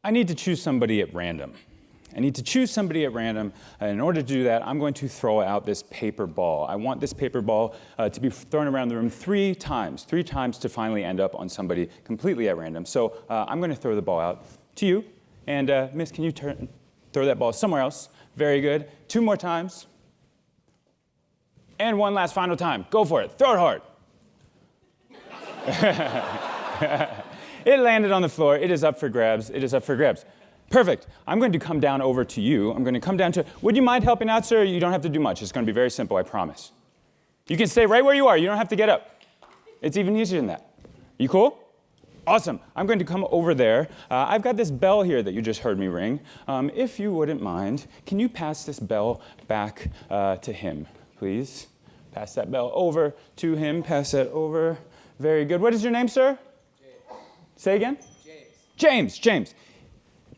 I need to choose somebody at random. I need to choose somebody at random, and in order to do that, I'm going to throw out this paper ball. I want this paper ball to be thrown around the room three times to finally end up on somebody completely at random. So I'm going to throw the ball out to you, and Miss, can you throw that ball somewhere else? Very good. 2 more times. And one last final time. Go for it. Throw it hard. It landed on the floor. It is up for grabs. It is up for grabs. Perfect. I'm going to come down over to you. I'm going to come down to, would you mind helping out, sir? You don't have to do much. It's going to be very simple, I promise. You can stay right where you are. You don't have to get up. It's even easier than that. You cool? Awesome. I'm going to come over there. I've got this bell here that you just heard me ring. If you wouldn't mind, can you pass this bell back to him, please? Pass that bell over to him. Pass that over. Very good. What is your name, sir? James. Say again? James.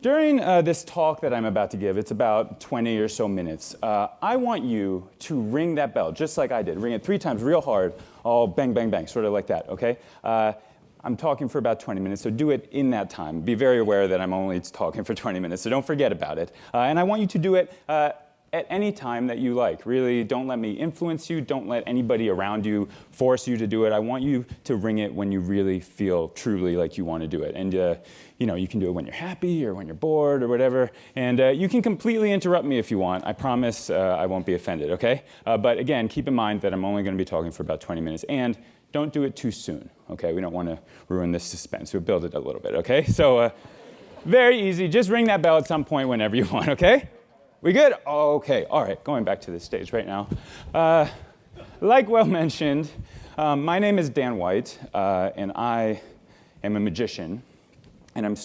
During this talk that I'm about to give, it's about 20 or so minutes, I want you to ring that bell, just like I did. Ring it 3 times real hard, all bang, bang, bang, sort of like that, okay? I'm talking for about 20 minutes, so do it in that time. Be very aware that I'm only talking for 20 minutes, so don't forget about it. And I want you to do it at any time that you like. Really, don't let me influence you. Don't let anybody around you force you to do it. I want you to ring it when you really feel truly like you want to do it. And you can do it when you're happy or when you're bored or whatever. And you can completely interrupt me if you want. I promise I won't be offended, okay? But again, keep in mind that I'm only going to be talking for about 20 minutes. And don't do it too soon, okay? We don't want to ruin the suspense. We'll build it a little bit, okay? So very easy. Just ring that bell at some point whenever you want, okay? We good? Okay. All right. Going back to the stage right now. Like well mentioned, my name is Dan White, and I am a magician. And I'm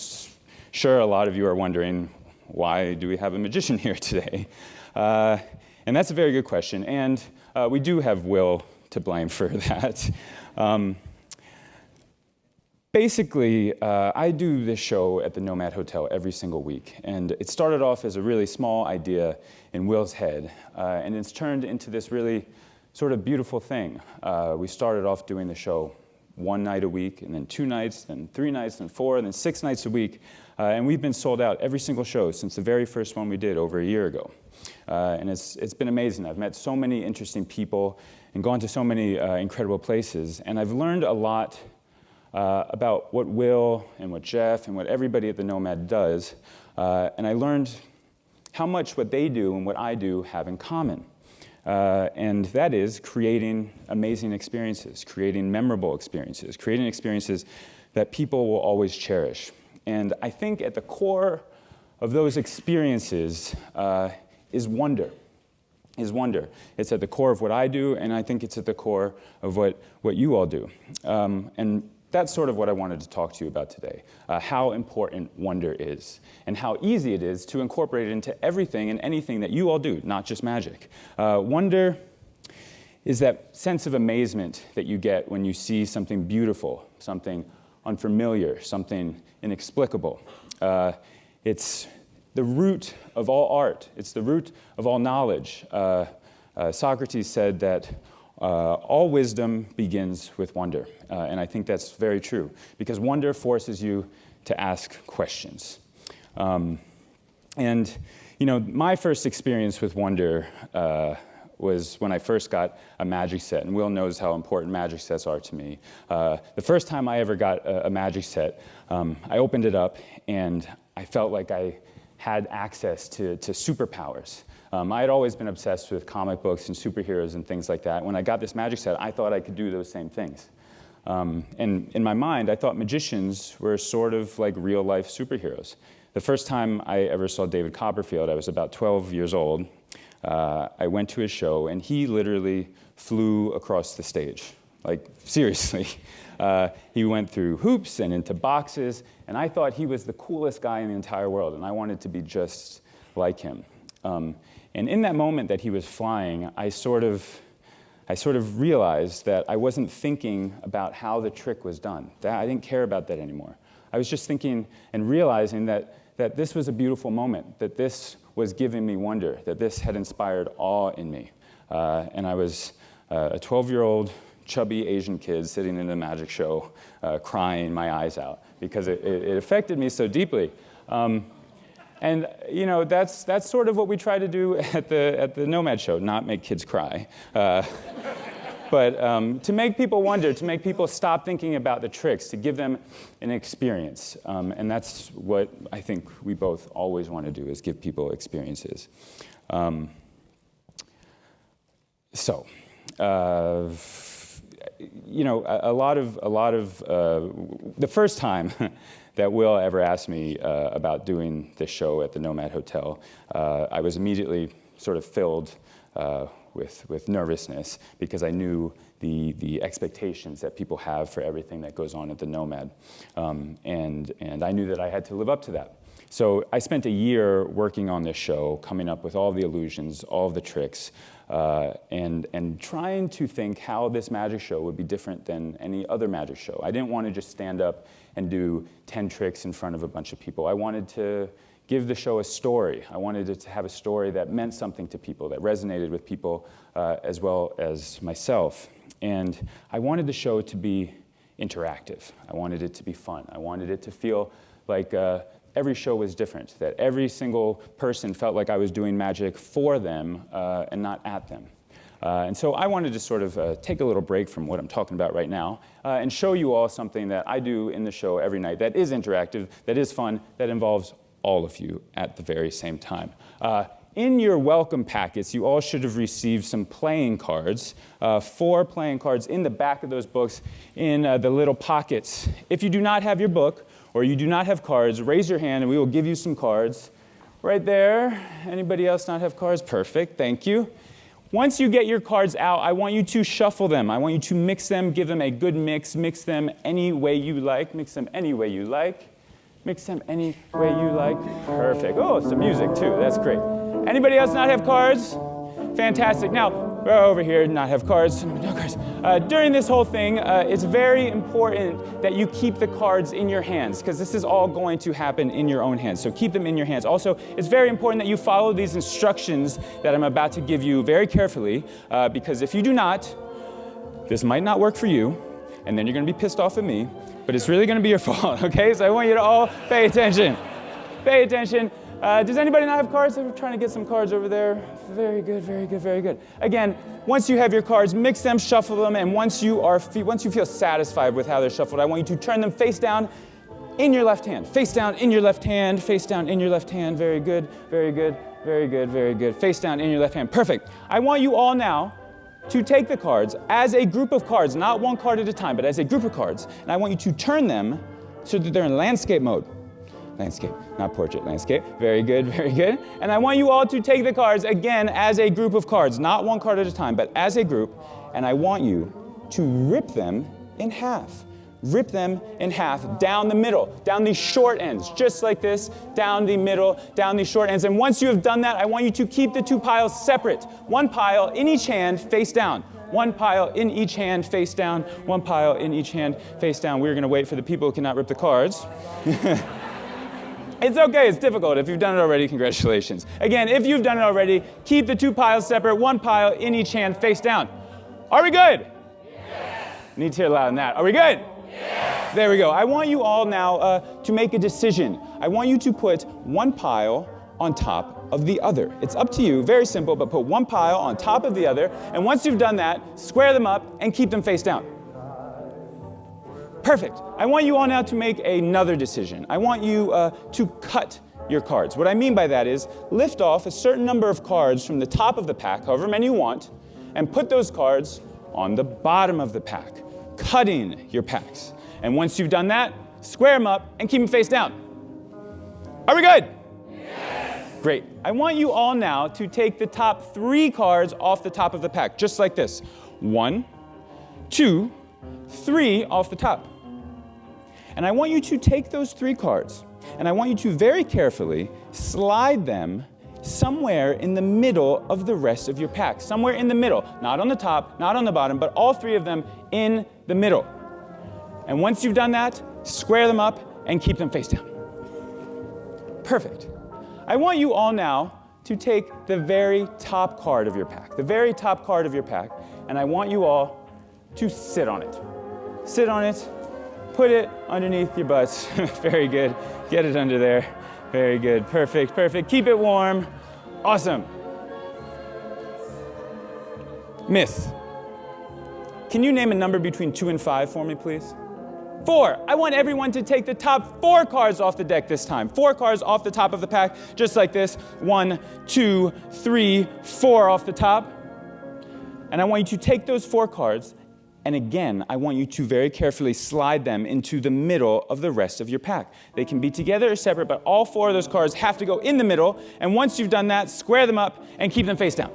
sure a lot of you are wondering, why do we have a magician here today? And that's a very good question. And we do have Will to blame for that. Basically, I do this show at the Nomad Hotel every single week. And it started off as a really small idea in Will's head. And it's turned into this really sort of beautiful thing. We started off doing the show 1 night a week, and then 2 nights, then 3 nights, then 4, and then 6 nights a week. And we've been sold out every single show since the very first one we did over a year ago. And it's been amazing. I've met so many interesting people and gone to so many incredible places. And I've learned a lot about what Will and what Jeff and what everybody at the Nomad does. And I learned how much what they do and what I do have in common. And that is creating amazing experiences, creating memorable experiences, creating experiences that people will always cherish. And I think at the core of those experiences is wonder. It's at the core of what I do, and I think it's at the core of what you all do. And that's sort of what I wanted to talk to you about today, how important wonder is, and how easy it is to incorporate it into everything and anything that you all do, not just magic. Wonder is that sense of amazement that you get when you see something beautiful, something unfamiliar, something inexplicable. It's the root of all art. It's the root of all knowledge. Socrates said that all wisdom begins with wonder, and I think that's very true, because wonder forces you to ask questions. And my first experience with wonder was when I first got a magic set, and Will knows how important magic sets are to me. The first time I ever got a magic set, I opened it up, and I felt like I had access to superpowers. I had always been obsessed with comic books and superheroes and things like that. When I got this magic set, I thought I could do those same things. And in my mind, I thought magicians were sort of like real-life superheroes. The first time I ever saw David Copperfield, I was about 12 years old. I went to his show, and he literally flew across the stage. Like, seriously. He went through hoops and into boxes, and I thought he was the coolest guy in the entire world, and I wanted to be just like him. And in that moment that he was flying, I sort of realized that I wasn't thinking about how the trick was done. I didn't care about that anymore. I was just thinking and realizing that this was a beautiful moment, that this was giving me wonder, that this had inspired awe in me. And I was a 12-year-old chubby Asian kid sitting in a magic show, crying my eyes out, because it affected me so deeply. And that's sort of what we try to do at the Nomad Show, not make kids cry. But to make people wonder, to make people stop thinking about the tricks, to give them an experience. And that's what I think we both always want to do, is give people experiences. The first time that Will ever asked me about doing this show at the Nomad Hotel, I was immediately sort of filled with nervousness, because I knew the expectations that people have for everything that goes on at the Nomad. And I knew that I had to live up to that. So I spent a year working on this show, coming up with all the illusions, all of the tricks, and trying to think how this magic show would be different than any other magic show. I didn't want to just stand up and do 10 tricks in front of a bunch of people. I wanted to give the show a story. I wanted it to have a story that meant something to people, that resonated with people as well as myself. And I wanted the show to be interactive. I wanted it to be fun. I wanted it to feel like every show was different, that every single person felt like I was doing magic for them and not at them. And so I wanted to sort of take a little break from what I'm talking about right now and show you all something that I do in the show every night that is interactive, that is fun, that involves all of you at the very same time. In your welcome packets, you all should have received some playing cards, 4 playing cards in the back of those books in the little pockets. If you do not have your book or you do not have cards, raise your hand and we will give you some cards. Right there. Anybody else not have cards? Perfect, thank you. Once you get your cards out, I want you to shuffle them. I want you to mix them, give them a good mix them any way you like, mix them any way you like. Mix them any way you like. Perfect. Oh, some music too. That's great. Anybody else not have cards? Fantastic. Now, over here, not have cards. No cards. During this whole thing, it's very important that you keep the cards in your hands, because this is all going to happen in your own hands. So keep them in your hands. Also, it's very important that you follow these instructions that I'm about to give you very carefully, because if you do not, this might not work for you, and then you're going to be pissed off at me. But it's really going to be your fault, okay? So I want you to all pay attention. Pay attention. Does anybody not have cards? I'm trying to get some cards over there. Very good, very good, very good. Again, once you have your cards, mix them, shuffle them, and once you feel satisfied with how they're shuffled, I want you to turn them face down in your left hand. Face down in your left hand, face down in your left hand. Very good, very good, very good, very good. Face down in your left hand. Perfect. I want you all now to take the cards as a group of cards, not one card at a time, but as a group of cards. And I want you to turn them so that they're in landscape mode. Landscape, not portrait, landscape. Very good, very good. And I want you all to take the cards again as a group of cards, not one card at a time, but as a group. And I want you to rip them in half. Rip them in half down the middle, down the short ends, just like this, down the middle, down the short ends. And once you have done that, I want you to keep the 2 piles separate. 1 pile in each hand, face down. 1 pile in each hand, face down. 1 pile in each hand, face down. We're going to wait for the people who cannot rip the cards. It's okay, it's difficult. If you've done it already, congratulations. Again, if you've done it already, keep the 2 piles separate, 1 pile in each hand, face down. Are we good? Yes. Need to hear loud on that. Are we good? Yes. There we go. I want you all now to make a decision. I want you to put 1 pile on top of the other. It's up to you, very simple, but put 1 pile on top of the other, and once you've done that, square them up and keep them face down. Perfect. I want you all now to make another decision. I want you to cut your cards. What I mean by that is lift off a certain number of cards from the top of the pack, however many you want, and put those cards on the bottom of the pack, cutting your packs. And once you've done that, square them up and keep them face down. Are we good? Yes. Great. I want you all now to take the top 3 cards off the top of the pack, just like this. 1, 2, 3 off the top. And I want you to take those 3 cards, and I want you to very carefully slide them somewhere in the middle of the rest of your pack. Somewhere in the middle, not on the top, not on the bottom, but all 3 of them in the middle. And once you've done that, square them up and keep them face down. Perfect. I want you all now to take the very top card of your pack, the very top card of your pack, and I want you all to sit on it. Sit on it, put it underneath your butts. Very good. Get it under there. Very good. Perfect, perfect. Keep it warm. Awesome. Miss, can you name a number between 2 and 5 for me, please? 4. I want everyone to take the top 4 cards off the deck this time. 4 cards off the top of the pack, just like this. 1, 2, 3, 4 off the top. And I want you to take those 4 cards, and again, I want you to very carefully slide them into the middle of the rest of your pack. They can be together or separate, but all 4 of those cards have to go in the middle, and once you've done that, square them up and keep them face down.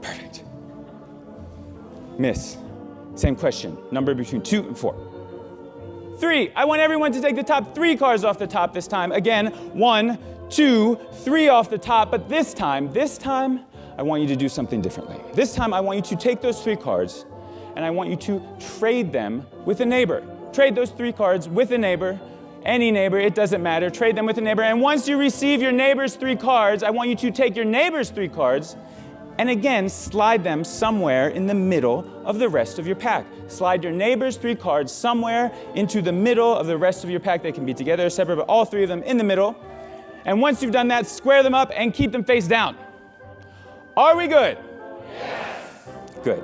Perfect. Miss, same question. Number between 2 and 4. 3. I want everyone to take the top 3 cards off the top this time. Again, 1, 2, 3 off the top, but this time, I want you to do something differently. This time, I want you to take those 3 cards, and I want you to trade them with a neighbor. Trade those 3 cards with a neighbor, any neighbor, it doesn't matter. Trade them with a neighbor, and once you receive your neighbor's 3 cards, I want you to take your neighbor's 3 cards, and again, slide them somewhere in the middle of the rest of your pack. Slide your neighbor's 3 cards somewhere into the middle of the rest of your pack. They can be together or separate, but all 3 of them in the middle. And once you've done that, square them up and keep them face down. Are we good? Yes. Good.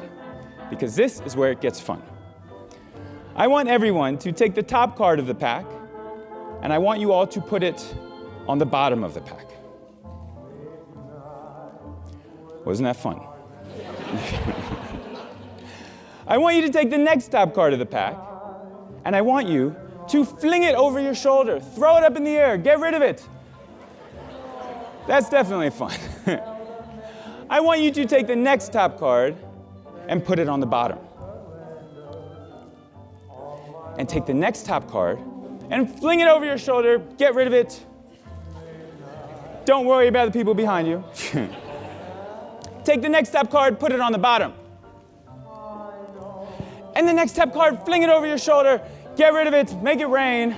Because this is where it gets fun. I want everyone to take the top card of the pack, and I want you all to put it on the bottom of the pack. Wasn't that fun? I want you to take the next top card of the pack, and I want you to fling it over your shoulder. Throw it up in the air. Get rid of it. That's definitely fun. I want you to take the next top card and put it on the bottom. And take the next top card and fling it over your shoulder. Get rid of it. Don't worry about the people behind you. Take the next top card, put it on the bottom. And the next top card, fling it over your shoulder. Get rid of it. Make it rain.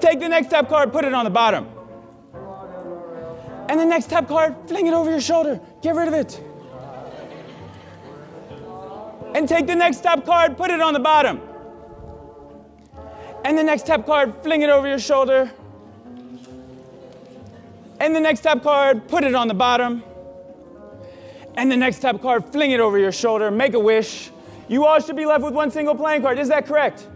Take the next top card, put it on the bottom. And the next top card, fling it over your shoulder. Get rid of it. And take the next top card, put it on the bottom. And the next top card, fling it over your shoulder. And the next top card, put it on the bottom. And the next top card, fling it over your shoulder. Make a wish. You all should be left with 1 single playing card. Is that correct?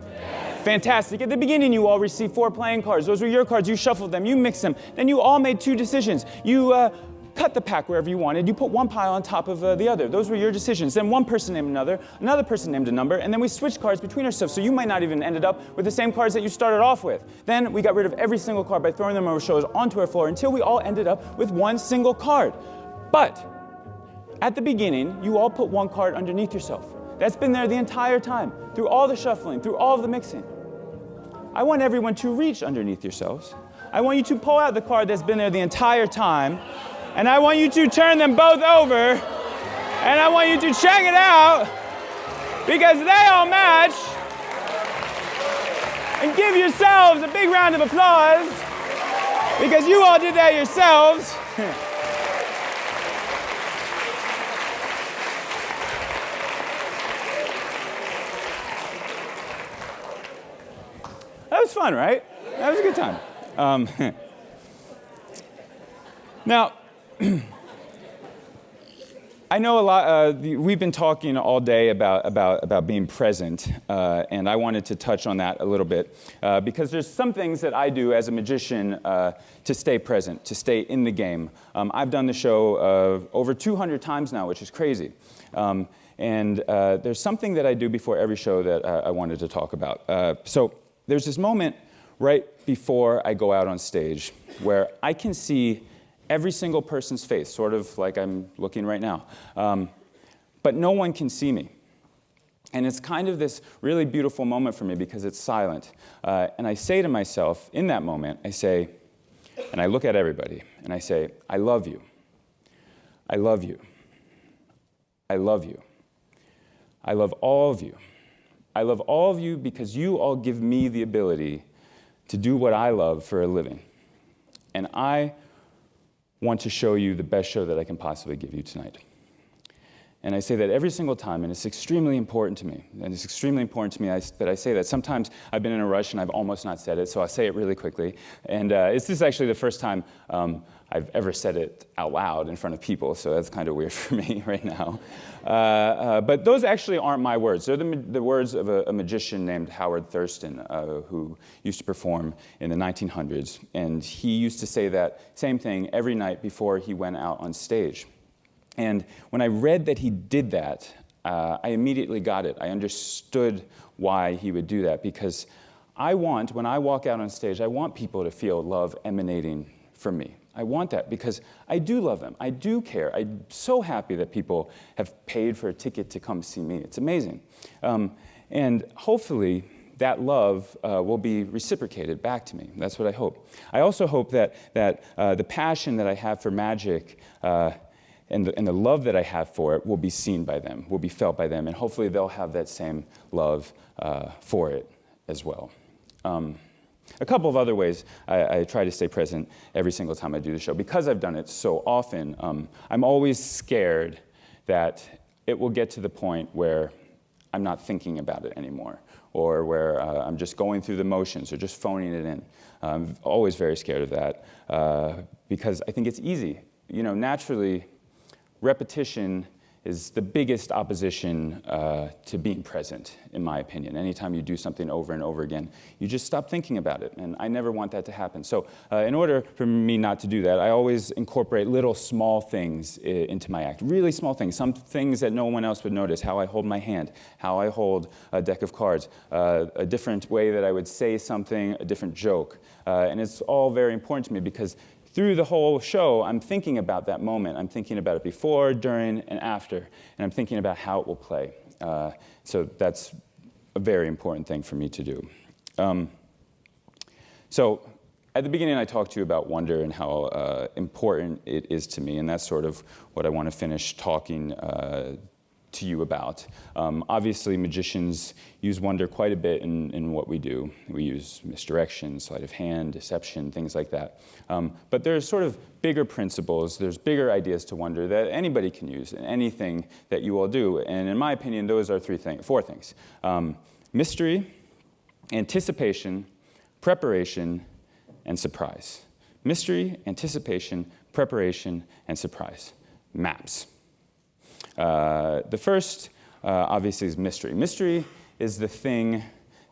Fantastic. At the beginning, you all received 4 playing cards. Those were your cards. You shuffled them. You mixed them. Then you all made 2 decisions. You cut the pack wherever you wanted. You put one pile on top of the other. Those were your decisions. Then one person named another person named a number, and then we switched cards between ourselves, so you might not even ended up with the same cards that you started off with. Then we got rid of every single card by throwing them over our shoulders onto our floor until we all ended up with 1 single card. But at the beginning, you all put 1 card underneath yourself. That's been there the entire time, through all the shuffling, through all of the mixing. I want everyone to reach underneath yourselves. I want you to pull out the card that's been there the entire time, and I want you to turn them both over, and I want you to check it out, because they all match. And give yourselves a big round of applause, because you all did that yourselves. That was fun, right? That was a good time. Now, I know a lot. We've been talking all day about being present, and I wanted to touch on that a little bit because there's some things that I do as a magician to stay present, to stay in the game. I've done the show over 200 times now, which is crazy. And there's something that I do before every show that I wanted to talk about. So there's this moment right before I go out on stage where I can see every single person's face, sort of like I'm looking right now. But no one can see me. And it's kind of this really beautiful moment for me because it's silent. And I say to myself, in that moment, I say, and I look at everybody, and I say, I love you. I love you. I love you. I love all of you. I love all of you because you all give me the ability to do what I love for a living. And I want to show you the best show that I can possibly give you tonight. And I say that every single time, and it's extremely important to me. And it's extremely important to me that I say that. Sometimes I've been in a rush and I've almost not said it, so I'll say it really quickly. And this is actually the first time I've ever said it out loud in front of people, so that's kind of weird for me right now. But those actually aren't my words. They're the words of a magician named Howard Thurston, who used to perform in the 1900s. And he used to say that same thing every night before he went out on stage. And when I read that he did that, I immediately got it. I understood why he would do that, because when I walk out on stage, I want people to feel love emanating from me. I want that because I do love them. I do care. I'm so happy that people have paid for a ticket to come see me. It's amazing. And hopefully that love will be reciprocated back to me. That's what I hope. I also hope that the passion that I have for magic and the love that I have for it will be seen by them, will be felt by them, and hopefully they'll have that same love for it as well. A couple of other ways I try to stay present every single time I do the show. Because I've done it so often, I'm always scared that it will get to the point where I'm not thinking about it anymore, or where I'm just going through the motions or just phoning it in. I'm always very scared of that because I think it's easy. You know, naturally, repetition is the biggest opposition to being present, in my opinion. Anytime you do something over and over again, you just stop thinking about it, and I never want that to happen. So in order for me not to do that, I always incorporate little small things into my act, really small things, some things that no one else would notice, how I hold my hand, how I hold a deck of cards, a different way that I would say something, a different joke. And it's all very important to me because through the whole show, I'm thinking about that moment. I'm thinking about it before, during, and after. And I'm thinking about how it will play. So that's a very important thing for me to do. So at the beginning, I talked to you about wonder and how important it is to me. And that's sort of what I want to finish talking to you about. Obviously, magicians use wonder quite a bit in what we do. We use misdirection, sleight of hand, deception, things like that. But there's sort of bigger principles, there's bigger ideas to wonder that anybody can use in anything that you all do. And in my opinion, those are four things. Mystery, anticipation, preparation, and surprise. Mystery, anticipation, preparation, and surprise. Maps. The first, obviously, is mystery. Mystery is the thing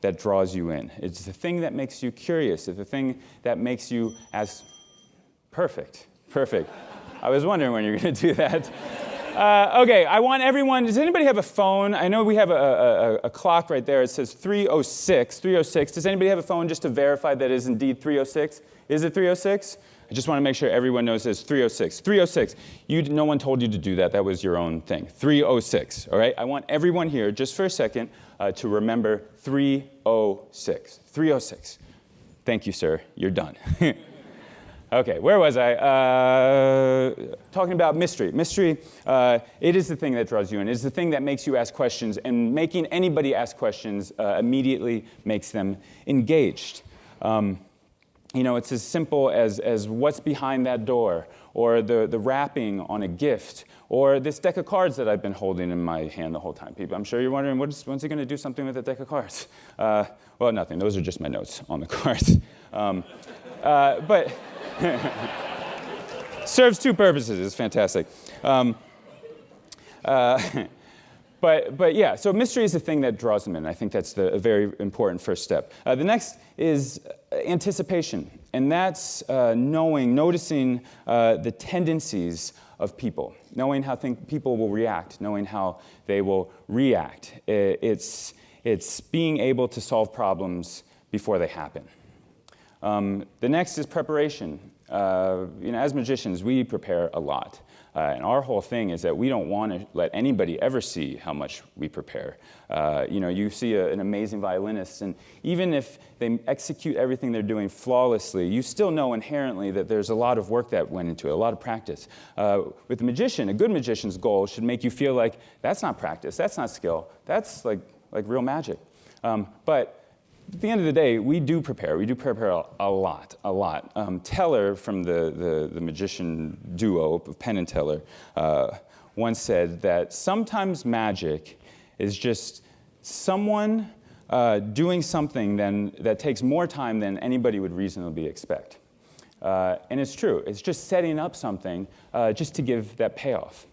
that draws you in. It's the thing that makes you curious. It's the thing that makes you as perfect. Perfect. I was wondering when you were going to do that. Okay, I want everyone, does anybody have a phone? I know we have a clock right there. It says 3:06. 3:06. Does anybody have a phone just to verify that it is indeed 3:06? Is it 3:06? I just want to make sure everyone knows it's 3:06. 3:06. No one told you to do that. That was your own thing. 3:06. All right? I want everyone here, just for a second, to remember 3:06. 3:06. Thank you, sir. You're done. Okay, where was I? Talking about mystery. Mystery, it is the thing that draws you in. It is the thing that makes you ask questions, and making anybody ask questions immediately makes them engaged. You know, it's as simple as what's behind that door, or the wrapping on a gift, or this deck of cards that I've been holding in my hand the whole time. People, I'm sure you're wondering, when's he going to do something with a deck of cards? Well, nothing. Those are just my notes on the cards. But serves two purposes. It's fantastic. But yeah, so mystery is the thing that draws them in. I think that's a very important first step. The next is anticipation, and that's noticing the tendencies of people, knowing how people will react, knowing how they will react. It's being able to solve problems before they happen. The next is preparation. As magicians, we prepare a lot. And our whole thing is that we don't want to let anybody ever see how much we prepare. You see an amazing violinist, and even if they execute everything they're doing flawlessly, you still know inherently that there's a lot of work that went into it, a lot of practice. With a magician, a good magician's goal should make you feel like that's not practice, that's not skill, that's like real magic. But at the end of the day, we do prepare. We do prepare a lot. Teller from the magician duo of Penn and Teller once said that sometimes magic is just someone doing something that takes more time than anybody would reasonably expect. And it's true. It's just setting up something just to give that payoff.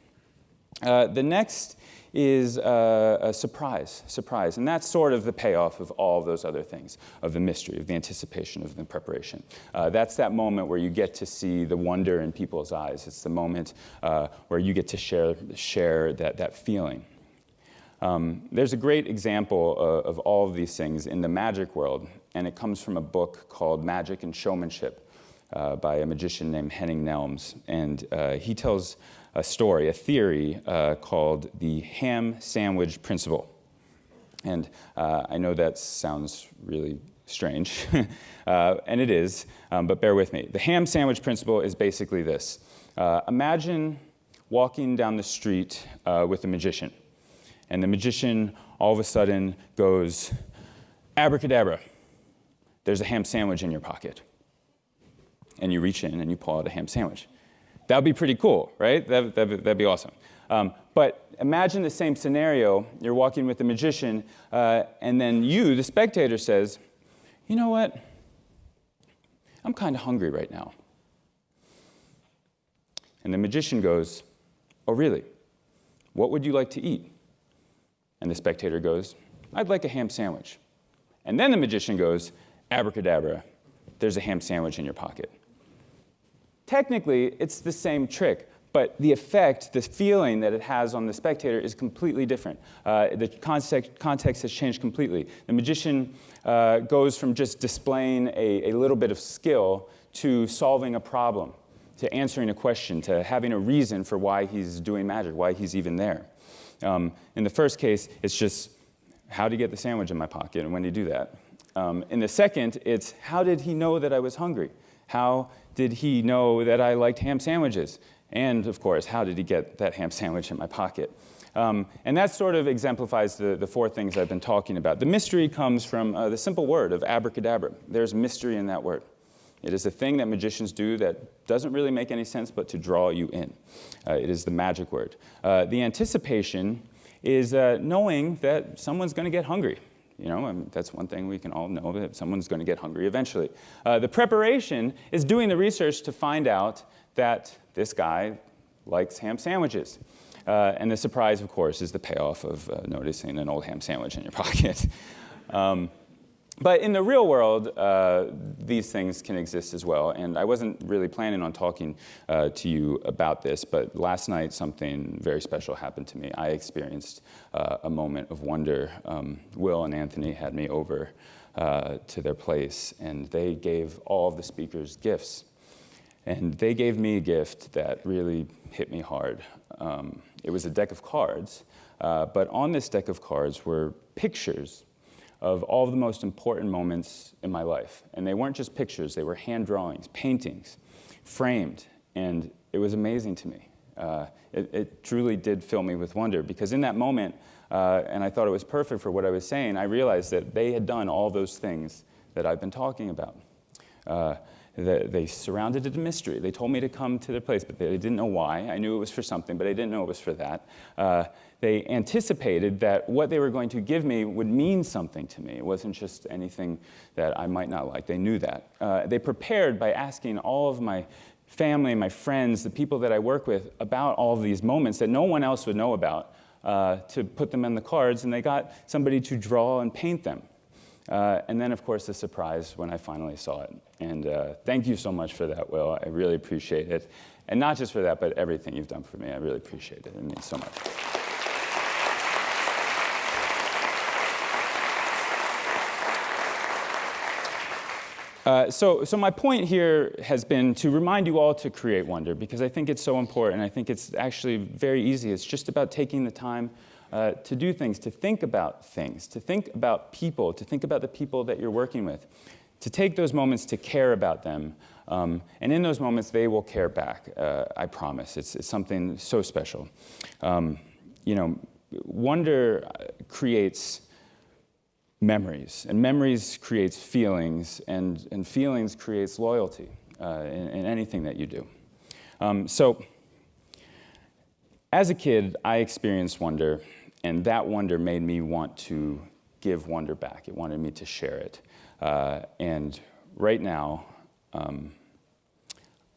The next is a surprise, and that's sort of the payoff of all of those other things, of the mystery, of the anticipation, of the preparation. That's that moment where you get to see the wonder in people's eyes. It's the moment where you get to share that feeling. There's a great example of all of these things in the magic world, and it comes from a book called Magic and Showmanship by a magician named Henning Nelms. And he tells a story, a theory called the ham sandwich principle. And I know that sounds really strange, and it is, but bear with me. The ham sandwich principle is basically this. Imagine walking down the street with a magician, and the magician all of a sudden goes, "Abracadabra, there's a ham sandwich in your pocket." And you reach in and you pull out a ham sandwich. That would be pretty cool, right? That'd be awesome. But imagine the same scenario. You're walking with the magician, and then you, the spectator, says, "You know what? I'm kind of hungry right now." And the magician goes, "Oh, really? What would you like to eat?" And the spectator goes, "I'd like a ham sandwich." And then the magician goes, "Abracadabra, there's a ham sandwich in your pocket." Technically, it's the same trick, but the effect, the feeling that it has on the spectator is completely different. The context has changed completely. The magician goes from just displaying a little bit of skill to solving a problem, to answering a question, to having a reason for why he's doing magic, why he's even there. In the first case, it's just, how to get the sandwich in my pocket, and when do you do that? In the second, it's, how did he know that I was hungry? How did he know that I liked ham sandwiches? And, of course, how did he get that ham sandwich in my pocket? And that sort of exemplifies the four things I've been talking about. The mystery comes from the simple word of abracadabra. There's mystery in that word. It is a thing that magicians do that doesn't really make any sense but to draw you in. It is the magic word. The anticipation is knowing that someone's going to get hungry. You know, that's one thing we can all know, that someone's going to get hungry eventually. The preparation is doing the research to find out that this guy likes ham sandwiches. And the surprise, of course, is the payoff of noticing an old ham sandwich in your pocket. But in the real world, these things can exist as well. And I wasn't really planning on talking to you about this, but last night something very special happened to me. I experienced a moment of wonder. Will and Anthony had me over to their place, and they gave all of the speakers gifts. And they gave me a gift that really hit me hard. It was a deck of cards, but on this deck of cards were pictures of all of the most important moments in my life. And they weren't just pictures, they were hand drawings, paintings, framed, and it was amazing to me. It truly did fill me with wonder, because in that moment, and I thought it was perfect for what I was saying, I realized that they had done all those things that I've been talking about. They surrounded it a mystery. They told me to come to their place, but they didn't know why. I knew it was for something, but I didn't know it was for that. They anticipated that what they were going to give me would mean something to me. It wasn't just anything that I might not like. They knew that. They prepared by asking all of my family, my friends, the people that I work with about all of these moments that no one else would know about, to put them in the cards, and they got somebody to draw and paint them. And then, of course, the surprise when I finally saw it. And thank you so much for that, Will. I really appreciate it. And not just for that, but everything you've done for me. I really appreciate it. It means so much. So my point here has been to remind you all to create wonder, because I think it's so important. I think it's actually very easy. It's just about taking the time to do things, to think about things, to think about people, to think about the people that you're working with, to take those moments to care about them. And in those moments, they will care back, I promise. It's something so special. Wonder creates memories, and memories creates feelings, and feelings creates loyalty in anything that you do. So As a kid, I experienced wonder, and that wonder made me want to give wonder back. It wanted me to share it. And right now,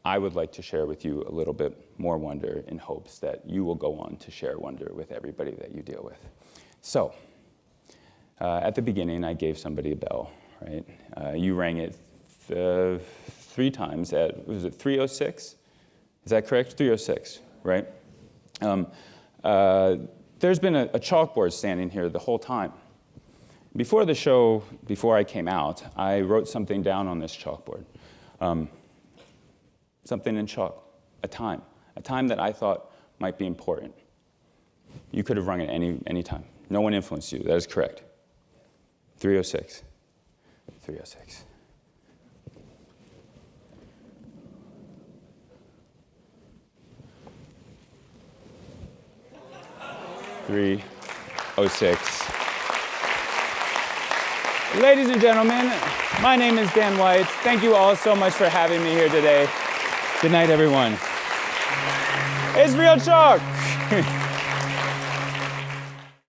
I would like to share with you a little bit more wonder in hopes that you will go on to share wonder with everybody that you deal with. So, at the beginning, I gave somebody a bell, right? You rang it 3 times at, was it 3:06? Is that correct? 3:06, right? There's been a chalkboard standing here the whole time. Before the show, before I came out, I wrote something down on this chalkboard. Something in chalk, a time that I thought might be important. You could have rung it any time. No one influenced you. That is correct. 3:06. 3:06. Ladies and gentlemen, my name is Dan White. Thank you all so much for having me here today. Good night, everyone. It's real chalk.